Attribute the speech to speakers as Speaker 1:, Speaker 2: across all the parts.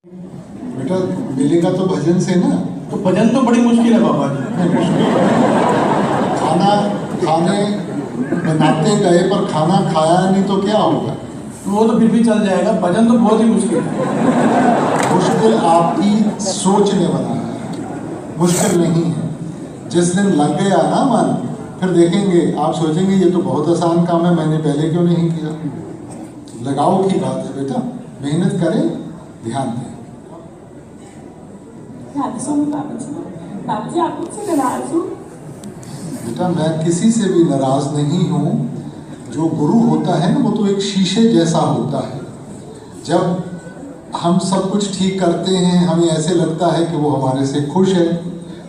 Speaker 1: बेटा मिलेगा तो भजन से ना।
Speaker 2: तो भजन तो बड़ी मुश्किल है बाबा जी।
Speaker 1: खाना खाने बनाते गए पर खाना खाया नहीं तो क्या होगा?
Speaker 2: वो तो फिर भी चल जाएगा, भजन तो बहुत ही मुश्किल है।
Speaker 1: मुश्किल आपकी सोच ने बनाया है, मुश्किल नहीं है। जिस दिन लग गया ना मन, फिर देखेंगे आप सोचेंगे ये तो बहुत आसान काम है, मैंने पहले क्यों नहीं किया। लगाओ की बात है बेटा, मेहनत करें, ध्यान दें।
Speaker 3: बाबूजी आप मुझसे नाराज हो?
Speaker 1: बेटा मैं किसी से भी नाराज नहीं हूँ। जो गुरु होता है ना वो तो एक शीशे जैसा होता है। जब हम सब कुछ ठीक करते हैं हमें ऐसे लगता है कि वो हमारे से खुश है।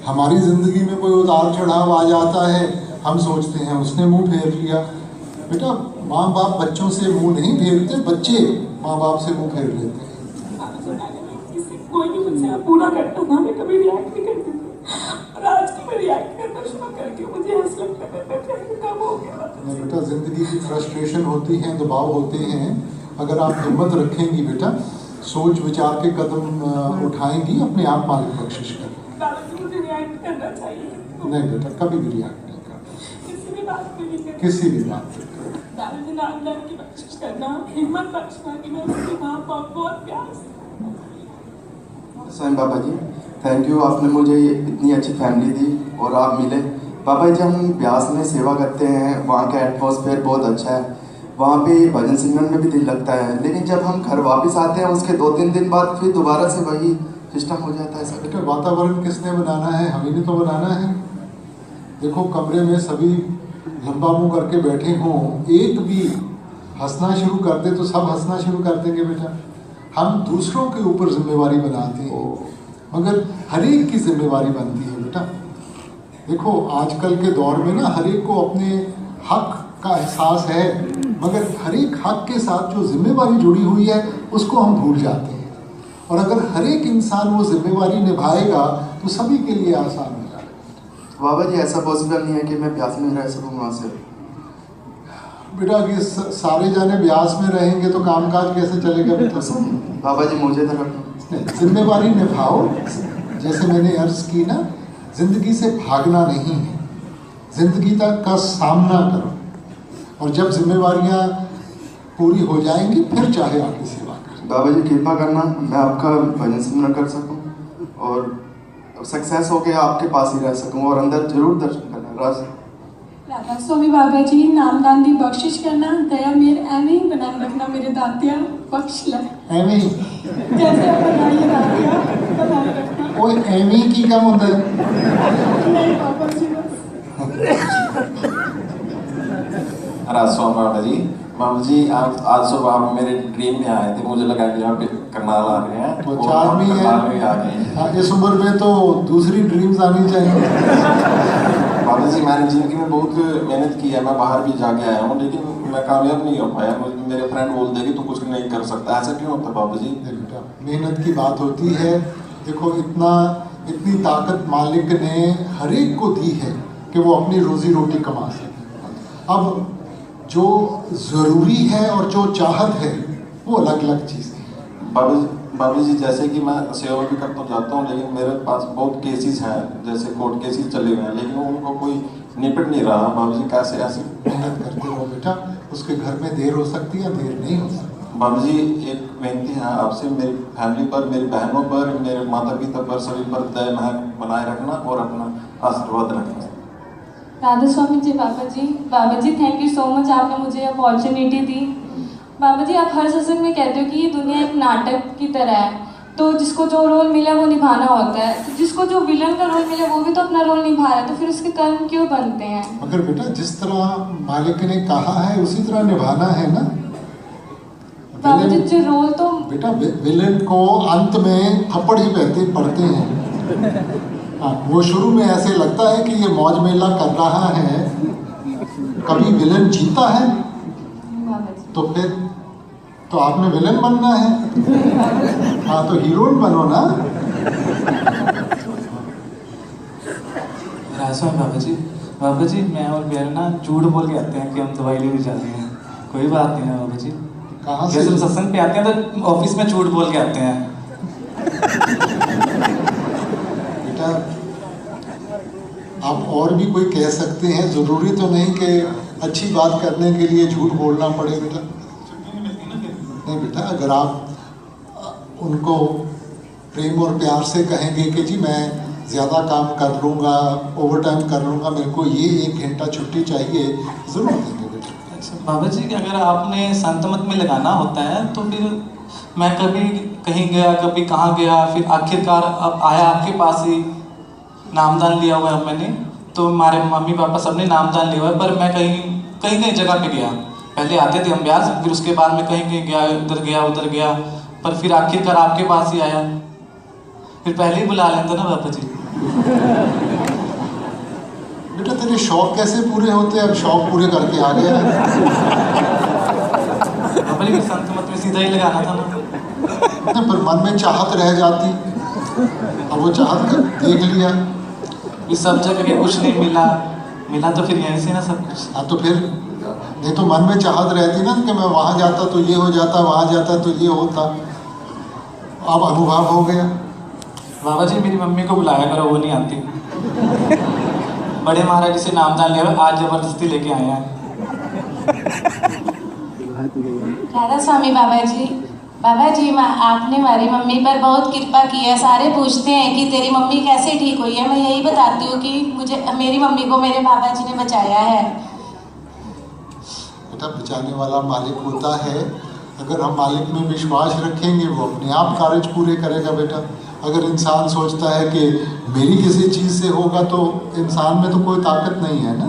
Speaker 1: हमारी ज़िंदगी में कोई उतार चढ़ाव आ जाता है, हम सोचते हैं उसने मुंह फेर लिया। बेटा माँ बाप बच्चों से मुंह नहीं फेरते, बच्चे माँ बाप से मुंह फेर लेते हैं।
Speaker 3: कोई भी मुझसे पूरा करता था, मैं कभी रिएक्ट नहीं करती थी, और आज की मैं रिएक्ट करना शुरू करके मुझे ऐसा लगता है कब हो गया।
Speaker 1: बेटा ज़िंदगी की फ्रस्ट्रेशन होती है, दबाव होते हैं। अगर आप हिम्मत रखेंगी बेटा, सोच विचार के कदम उठाएंगी, अपने आप मालिक बख्शिश करें।
Speaker 3: दादाजी मुझे रिएक्ट करना चाहिए?
Speaker 1: नहीं बेटा कभी भी रिएक्ट नहीं करना,
Speaker 3: किसी भी बात पे नहीं करना,
Speaker 1: किसी भी बात पे।
Speaker 3: दादाजी नाम की बख्शिश करना, हिम्मत बख्शना कि मैं उसके माँ बाप बहुत प्यार से।
Speaker 4: साईं बाबा जी थैंक यू, आपने मुझे इतनी अच्छी फैमिली दी और आप मिले। बाबा जी हम ब्यास में सेवा करते हैं, वहाँ का एटमॉस्फेयर बहुत अच्छा है, वहाँ पे भजन सिमरन में भी दिल लगता है, लेकिन जब हम घर वापस आते हैं उसके 2-3 दिन बाद फिर दोबारा से वही सिस्टम हो जाता है। सर
Speaker 1: बेटा वातावरण किसने बनाना है? हमें ने तो बनाना है। देखो कमरे में सभी लंबा मुंह करके बैठे हों, एक भी हंसना शुरू कर दे तो सब हंसना शुरू कर देंगे। बेटा हम दूसरों के ऊपर जिम्मेवारी बनाते हैं, मगर हर एक की जिम्मेवारी बनती है। बेटा देखो आजकल के दौर में ना हर एक को अपने हक का एहसास है, मगर हर एक हक के साथ जो जिम्मेवारी जुड़ी हुई है उसको हम भूल जाते हैं। और अगर हर एक इंसान वो जिम्मेवारी निभाएगा तो सभी के लिए आसान हो जाएगा।
Speaker 4: बाबा जी ऐसा पॉसिबल नहीं है कि मैं ब्यास में रह सकूँ वहाँ से?
Speaker 1: बेटा कि सारे जाने ब्यास में रहेंगे तो कामकाज कैसे चलेगा बेटा?
Speaker 4: बाबा जी मुझे तो रखना,
Speaker 1: जिम्मेवारी निभाओ। जैसे मैंने अर्ज की ना, जिंदगी से भागना नहीं है, जिंदगी तक का सामना करो, और जब जिम्मेवारियां पूरी हो जाएंगी फिर चाहे आगे सेवा करें।
Speaker 4: बाबा जी कृपा करना मैं आपका भजन सिमरन कर सकूं और सक्सेस हो के आपके पास ही रह सकूं और अंदर जरूर दर्शन करना।
Speaker 3: राधा स्वामी बाबा जी नामदान दी बख्शिश करना, दया मेर एवें ही बनाए रखना, मेरे दातिया बख्श ले
Speaker 1: एवें ही
Speaker 3: जैसे बनाइए दातिया बनाए रखना।
Speaker 1: ओए एवें ही की काम होता है?
Speaker 3: नहीं बाबा जी बस।
Speaker 5: राधा बाबा जी, बाबा जी आप आज सुबह आप मेरे ड्रीम में आए थे, मुझे लगा कि आप करनाल आ रहे हैं।
Speaker 1: तो अच्छा आदमी है, इस उम्र में तो दूसरी ड्रीम्स आनी चाहिए।
Speaker 5: बाबा जी मैंने जिंदगी में बहुत मेहनत की है, मैं बाहर भी जाके आया हूँ, लेकिन मैं कामयाब नहीं हो पाया। मेरे फ्रेंड बोलते हैं कि तू कुछ नहीं कर सकता, ऐसा क्यों होता है बाबा जी?
Speaker 1: बेटा मेहनत की बात होती है। देखो इतनी ताकत मालिक ने हर एक को दी है कि वो अपनी रोजी रोटी कमा सके। अब जो ज़रूरी है और जो चाहत है वो अलग अलग चीज़ें हैं।
Speaker 5: बाबा जी जैसे कि मैं सेवा भी करता जाता हूँ, लेकिन मेरे पास बहुत केसेस हैं, जैसे कोर्ट केसेस चले हुए हैं, लेकिन उनको कोई निपट नहीं रहा। बाबा जी कैसे ऐसे?
Speaker 1: मेहनत करते रहो बेटा, उसके घर में देर हो सकती है, देर नहीं हो सकती।
Speaker 5: बाबा जी एक बेनती है आपसे, मेरी फैमिली पर, मेरी बहनों पर, मेरे माता पिता पर, सभी पर दया बनाए रखना और अपना आशीर्वाद रखना।
Speaker 6: राधा स्वामी जी बाबा जी थैंक यू सो मच, आपने मुझे अपॉर्चुनिटी दी। बाबा जी आप हर सत्संग में कहते हो कि ये दुनिया एक नाटक की तरह है, तो जिसको जो रोल मिला वो निभाना होता है, तो जिसको जो विलन का रोल मिला वो भी तो अपना रोल निभा रहा है, तो फिर उसके कर्म क्यों बनते हैं?
Speaker 1: मगर बेटा जिस तरह मालिक ने कहा है उसी तरह निभाना है ना।
Speaker 6: बाबा जी जो रोल तो
Speaker 1: बेटा विलन को अंत में थप्पड़ ही पड़ते हैं। हाँ, वो शुरू में ऐसे लगता है कि ये मौज मेला कर रहा है, कभी विलन जीता है तो फिर तो आपने विलन बनना है। हाँ तो हीरोइन बनो ना।
Speaker 7: राजा बाबा जी मैं और बेल ना झूठ बोल के आते हैं कि हम दवाई लेने जाते हैं, कोई बात नहीं है बाबा जी।
Speaker 1: कहाँ से?
Speaker 7: जैसे हम सत्संग पे आते हैं तो ऑफिस में झूठ बोल के आते हैं।
Speaker 1: बेटा आप और भी कोई कह सकते हैं, जरूरी तो नहीं कि अच्छी बात करने के लिए झूठ बोलना पड़े बेटा। नहीं बेटा, अगर आप उनको प्रेम और प्यार से कहेंगे कि जी मैं ज़्यादा काम कर लूँगा, ओवर टाइम कर लूँगा, मेरे को ये 1 घंटा छुट्टी चाहिए, ज़रूर देंगे बेटा।
Speaker 7: अच्छा बाबा जी, अगर आपने संत मत में लगाना होता है तो फिर मैं कभी कहीं गया, कभी कहाँ गया, फिर आखिरकार अब आया आपके पास ही, नामदान लिया हुआ है मैंने, तो हमारे मम्मी पापा सबने नामदान लिया हुआ है, पर मैं कहीं जगह पे गया। पहले आते थे हम ब्यास, फिर उसके बाद मैं कहीं गया, उधर गया, पर फिर आखिरकार आपके पास ही आया। फिर पहले ही बुला लेता ना बाबा जी।
Speaker 1: बेटा तेरे शौक कैसे पूरे होते हैं? अब शौक पूरे करके आ गया है।
Speaker 7: बाबा जी संत मत में सीधा ही लगाना था ना।
Speaker 1: पर मन में चाहत रह जाती, अब वो चाहत कर देख लिया।
Speaker 7: इस सब जगह के कुछ नहीं मिला तो फिर यहीं से ना सब कुछ।
Speaker 1: हाँ तो फिर नहीं तो मन में चाहत रहती ना कि मैं वहाँ जाता तो ये हो जाता, वहाँ जाता तो ये होता। अब अनुभव हो गया।
Speaker 7: बाबा जी मेरी मम्मी को बुलाया करो, वो नहीं आती। बड़े महाराज से नामदान लिया, आज जबरदस्ती लेके आए हैं।
Speaker 8: राधा स्वामी बाबा जी आपने हमारी मम्मी पर बहुत कृपा की है। सारे पूछते हैं कि तेरी मम्मी कैसे ठीक हुई है, मैं यही बताती हूँ कि मेरी मम्मी को मेरे बाबा जी ने बचाया है।
Speaker 1: बेटा बचाने वाला मालिक होता है। अगर हम मालिक में विश्वास रखेंगे वो अपने आप कार्य पूरे करेगा बेटा। अगर इंसान सोचता है कि मेरी किसी चीज़ से होगा तो इंसान में तो कोई ताकत नहीं है ना।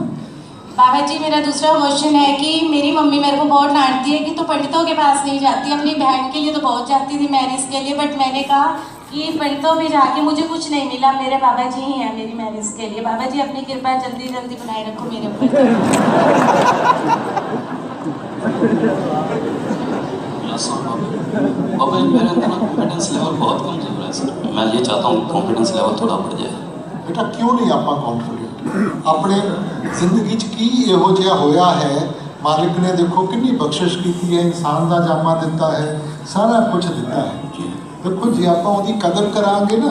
Speaker 8: बाबा जी मेरा दूसरा क्वेश्चन है कि मेरी मम्मी मेरे को बहुत डांटती है कि तो पंडितों के पास नहीं जाती, अपनी बहन के लिए तो बहुत जाती थी मैरिज के लिए, बट मैंने कहा कि पंडितों में जाके मुझे कुछ नहीं मिला, मेरे बाबा जी ही हैं मेरी मैरिज के लिए। बाबा जी अपनी कृपा जल्दी जल्दी बनाए रखो मेरे ऊपर।
Speaker 9: बाबा जी मेरे अंदर ना कॉन्फिडेंस लेवल बहुत कमजोर है सर। मैं ये चाहता हूँ कॉन्फिडेंस लेवल थोड़ा बढ़ जाए।
Speaker 1: बेटा क्यों नहीं आपका कॉन्फिडेंट? अपने जिंदगी की ਇਹੋ ਜਿਹਾ ਹੋਇਆ है, मालिक ने देखो कितनी बख्शिश की है, इंसान का जामा दिता है, सारा कुछ दिता है। देखो जी आप ਉਹਦੀ कदर करांगे ना,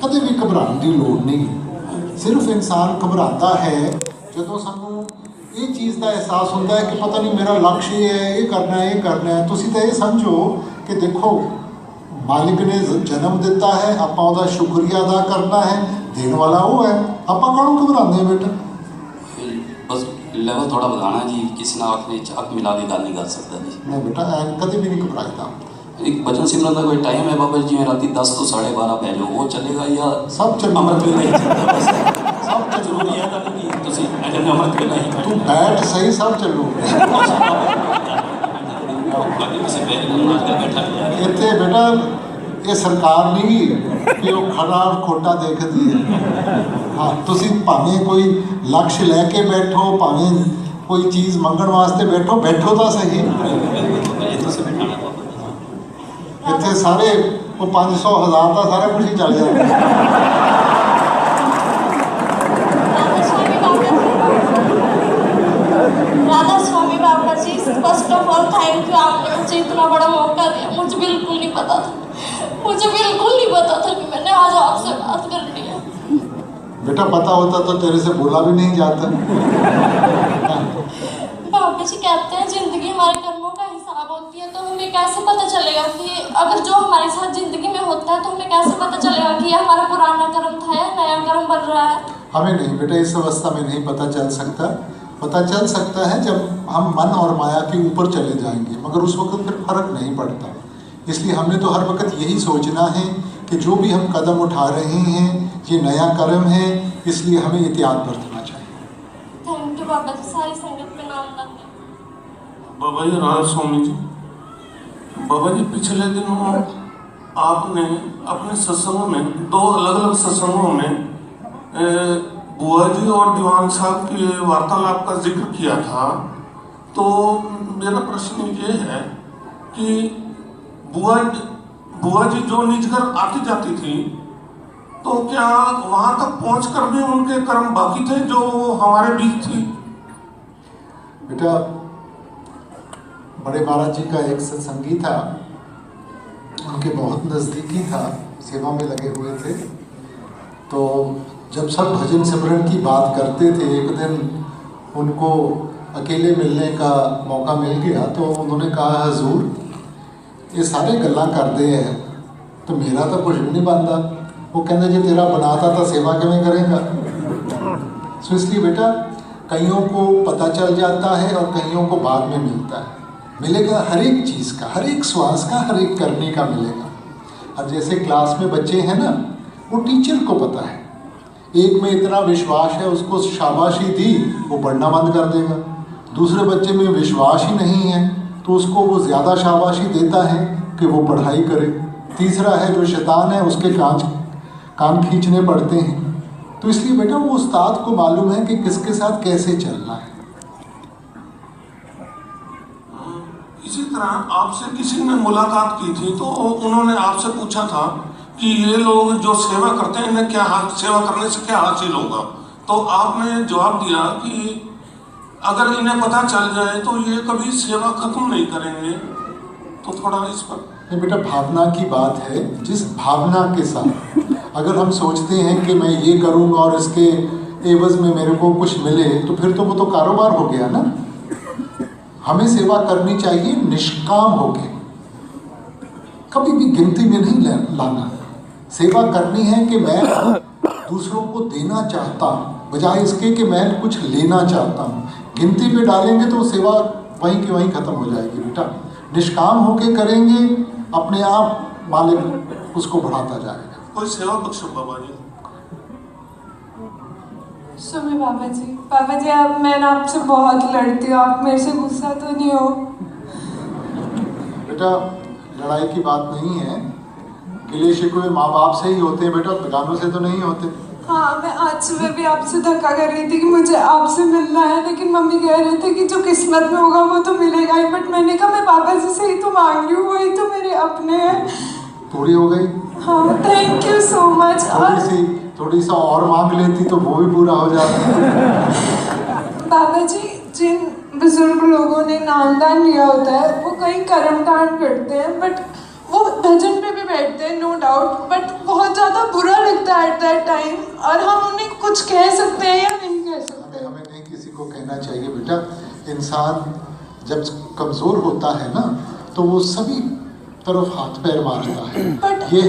Speaker 1: कदे भी घबराने की लोड़ नहीं। सिर्फ इंसान घबराता है जो सानू ये चीज़ का एहसास होता है कि पता नहीं मेरा लक्ष्य ये करना है, ये करना है। तुसी तो ये समझो कि देखो मालिक ने जन्म दिता है, आप ਉਹਦਾ शुक्रिया अदा करना है, देने वाला वो है, आप काहनों घबराते हैं बेटा?
Speaker 9: बस लेवल थोड़ा बढ़ाना जी, किसी ने आखिरी चाक मिला के गल नहीं कर सकता जी।
Speaker 1: नहीं बेटा कभी भी नहीं घबराता।
Speaker 9: एक भजन सिमरन का कोई टाइम है बाबा जी, रात 10 तो 12:30 पै जाओ, वो चलेगा या
Speaker 1: सब चलेगा?
Speaker 9: अमृत वेला ही चलता बस। सब तो जरूरी है गल नहीं, तुसी अगर अमृत वेला ही
Speaker 1: तू बैठ सही, सब चलो। इतने बेटा ये सरकार नहीं कि वो खरा खोटा देखती है। हाँ तुसी भावें कोई लक्ष्य लैके बैठो, भावें कोई चीज़ मंगण वास्ते बैठो तो सही। इतने सारे वो 500,000 का सारा कुछ ही चल जाता।
Speaker 8: Radha Swami Baba ji first of all thank you, आपने मुझे इतना बड़ा मौका दिया। मुझे बिल्कुल नहीं पता था कि मैंने आज आपसे बात करनी है।
Speaker 1: बेटा पता होता तो तेरे से बोला भी नहीं जाता।
Speaker 8: बाबा जी कहते हैं जिंदगी हमारे कर्मों का हिसाब होती है, तो हमें कैसे पता चलेगा कि अगर जो हमारे साथ जिंदगी में होता है तो हमें कैसे पता चलेगा कि यह हमारा पुराना कर्म था या नया कर्म बन रहा है?
Speaker 1: हमें नहीं बेटा, इस अवस्था में नहीं पता चल सकता। पता चल सकता है जब हम मन और माया के ऊपर चले जाएंगे, मगर उस वक्त फिर फर्क नहीं पड़ता। इसलिए हमने तो हर वक्त यही सोचना है कि जो भी हम कदम उठा रहे हैं ये नया कर्म है, इसलिए हमें एहतियात बरतना चाहिए।
Speaker 8: थैंक यू बाबा जी, सारी संगत में नाम लेते।
Speaker 10: बाबा जी राधा स्वामी जी, बाबा जी पिछले दिनों आपने अपने सत्संगों में 2 अलग-अलग सत्संगों में बुआ जी और दीवान साहब की वार्तालाप का जिक्र किया था। तो मेरा प्रश्न ये है कि बुआ जी जो निज घर आती जाती थी, तो क्या वहां तक पहुंचकर भी उनके कर्म बाकी थे जो हमारे बीच थी?
Speaker 1: बेटा बड़े महाराज जी का एक सत्संगी था, उनके बहुत नज़दीकी था, सेवा में लगे हुए थे। तो जब सब भजन सिमरन की बात करते थे, एक दिन उनको अकेले मिलने का मौका मिल गया तो उन्होंने कहा, हजूर ये सारे गल्ला करते हैं तो मेरा तो कुछ भी नहीं बनता। वो कहते जो तेरा बनाता था सेवा किमें करेगा। सो इसलिए बेटा कईयों को पता चल जाता है और कईयों को बाद में मिलता है। मिलेगा हर एक चीज़ का, हर एक श्वास का, हर एक करने का मिलेगा। अब जैसे क्लास में बच्चे हैं ना, वो टीचर को पता है, एक में इतना विश्वास है उसको शाबाशी दी वो पढ़ना बंद कर देगा, दूसरे बच्चे में विश्वास ही नहीं है तो उसको वो ज़्यादा शाबाशी देता है कि वो पढ़ाई करे, तीसरा है जो शैतान है उसके कान खींचने पड़ते हैं। तो इसलिए बेटा वो उस्ताद को मालूम है कि किसके साथ कैसे चलना है।
Speaker 10: इसी तरह आपसे किसी ने मुलाकात की थी तो उन्होंने आपसे पूछा था कि ये लोग जो सेवा करते हैं इन्हें क्या सेवा करने से क्या हासिल होगा, तो आपने जवाब दिया कि अगर इन्हें पता चल जाए तो ये कभी सेवा खत्म नहीं करेंगे। तो थोड़ा इस पर।
Speaker 1: नहीं बेटा, भावना की बात है। जिस भावना के साथ अगर हम सोचते हैं कि मैं ये करूँगा और इसके एवज में मेरे को कुछ मिले तो फिर तो वो तो कारोबार हो गया ना। हमें सेवा करनी चाहिए निष्काम होके, कभी भी गिनती में नहीं लाना। सेवा करनी है कि मैं दूसरों को देना चाहता हूँ बजाय इसके कि मैं कुछ लेना चाहता हूँ। गिनती पे डालेंगे तो सेवा वहीं की वहीं खत्म हो जाएगी बेटा। निष्काम होके करेंगे, अपने आप मालिक उसको बढ़ाता जाएगा।
Speaker 10: कोई सेवा बख्शो बाबा जी।
Speaker 3: सुनिए बाबा जी आप, मैं ना आपसे बहुत लड़ती हूँ, आप मेरे से गुस्सा तो नहीं हो?
Speaker 1: बेटा लड़ाई की बात नहीं है, गिले शिकवे माँ बाप से ही होते हैं बेटा, गानों से तो नहीं होते।
Speaker 3: हाँ, मैं आज सुबह भी आपसे धक्का कर रही थी कि मुझे आपसे मिलना है, लेकिन मम्मी कह रहे थे कि जो किस्मत में होगा वो तो मिलेगा ही। बट मैंने कहा मैं बाबा जी से ही तो मांग रही हूँ, वही तो मेरे अपने हैं।
Speaker 1: पूरी हो गई?
Speaker 3: हाँ, थैंक यू सो मच।
Speaker 1: थोड़ी सा और मांग लेती तो वो भी पूरा हो जाता।
Speaker 3: बाबा जी, जिन बुजुर्ग लोगों ने नामदान लिया होता है वो कई कर्मकांड करते हैं, बट वो भजन पे भी बैठते हैं, नो डाउट, बट बहुत ज़्यादा बुरा लगता है एट दैट टाइम। और हम उन्हें कुछ कह सकते हैं या नहीं कह सकते?
Speaker 1: हमें नहीं किसी को कहना चाहिए बेटा। इंसान जब कमज़ोर होता है ना तो वो सभी तरफ हाथ पैर मारता है, ये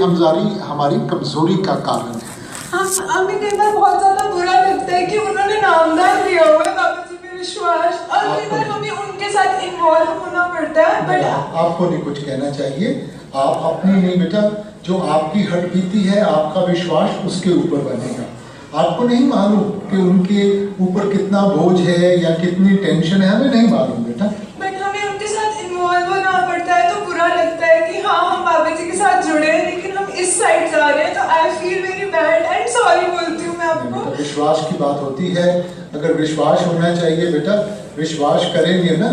Speaker 1: हमारी कमज़ोरी का कारण है।
Speaker 3: हमें कई बार बहुत ज़्यादा बुरा लगता है कि उन्होंने नामदान लिया हुआ है बाबा जी पे विश्वास, और कई बार हमें उनके साथ इन्वॉल्व होना पड़ता है। बट
Speaker 1: आपको नहीं कुछ कहना चाहिए, आप अपनी नहीं बेटा, जो आपकी हट बीती है आपका विश्वास उसके ऊपर बनेगा। आपको नहीं मालूम कि उनके ऊपर कितना बोझ है या कितनी टेंशन है, हमें नहीं मालूम बेटा।
Speaker 3: बट हमें उनके साथ इन्वॉल्व होना पड़ता है तो बुरा लगता है कि हाँ हम बाबा जी के साथ जुड़े हैं, लेकिन हम इस साइड जा रहे हैं, तो I feel very bad and sorry बोलती हूँ मैं आपको।
Speaker 1: विश्वास की बात होती है, अगर विश्वास होना चाहिए बेटा, विश्वास करेंगे ना,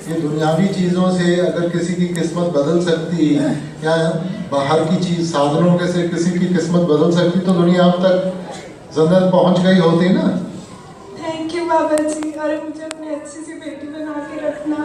Speaker 1: ये दुनियावी चीज़ों से अगर किसी की किस्मत बदल सकती या बाहर की चीज़ साधनों के से किसी की किस्मत बदल सकती तो दुनिया अब तक जन्नत पहुंच गई होती ना।
Speaker 3: थैंक यू बाबा जी, और मुझे अपनी अच्छी सी बेटी बना के रखना।